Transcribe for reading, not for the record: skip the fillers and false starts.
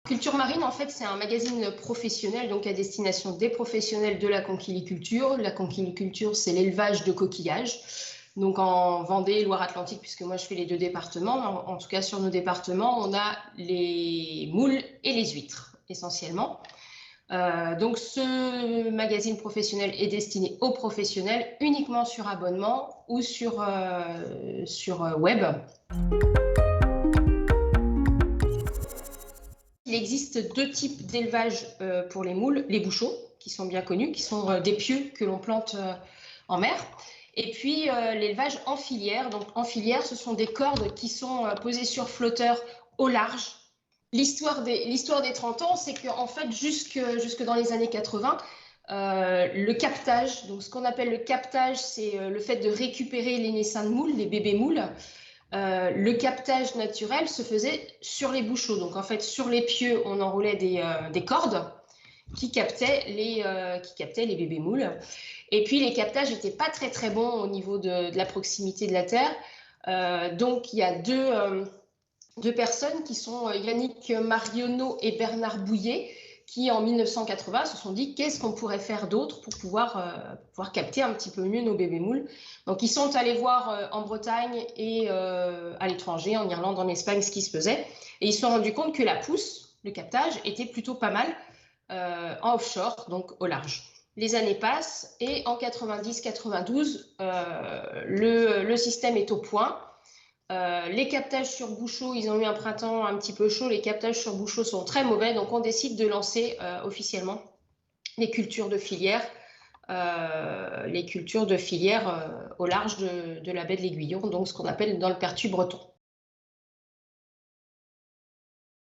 Culture Marine, en fait, c'est un magazine professionnel, donc à destination des professionnels de la conchiliculture. La conchiliculture, c'est l'élevage de coquillages. Donc en Vendée, Loire-Atlantique, puisque moi je fais les deux départements, en tout cas sur nos départements, on a les moules et les huîtres, essentiellement. Donc ce magazine professionnel est destiné aux professionnels uniquement sur abonnement ou sur web. Il existe deux types d'élevage pour les moules, les bouchots, qui sont bien connus, qui sont des pieux que l'on plante en mer. Et puis l'élevage en filière. Donc en filière, ce sont des cordes qui sont posées sur flotteur au large. L'histoire des 30 ans, c'est qu'en fait, jusque dans les années 80, le captage, donc ce qu'on appelle le captage, c'est le fait de récupérer les naissins de moules, les bébés moules. Le captage naturel se faisait sur les bouchots. Donc en fait, sur les pieux, on enroulait des cordes qui captaient les bébés moules. Et puis les captages n'étaient pas très très bons au niveau de la proximité de la terre. Donc il y a deux personnes qui sont Yannick Marionneau et Bernard Bouillet, qui en 1980 se sont dit qu'est-ce qu'on pourrait faire d'autre pour pouvoir capter un petit peu mieux nos bébés moules. Donc ils sont allés voir en Bretagne et à l'étranger, en Irlande, en Espagne, ce qui se faisait. Et ils se sont rendus compte que la pousse, le captage, était plutôt pas mal en offshore, donc au large. Les années passent et en 90-92, le système est au point. Les captages sur bouchot, ils ont eu un printemps un petit peu chaud, les captages sur bouchot sont très mauvais, donc on décide de lancer officiellement les cultures de filière, au large de la baie de l'Aiguillon, donc ce qu'on appelle dans le Pertuis breton.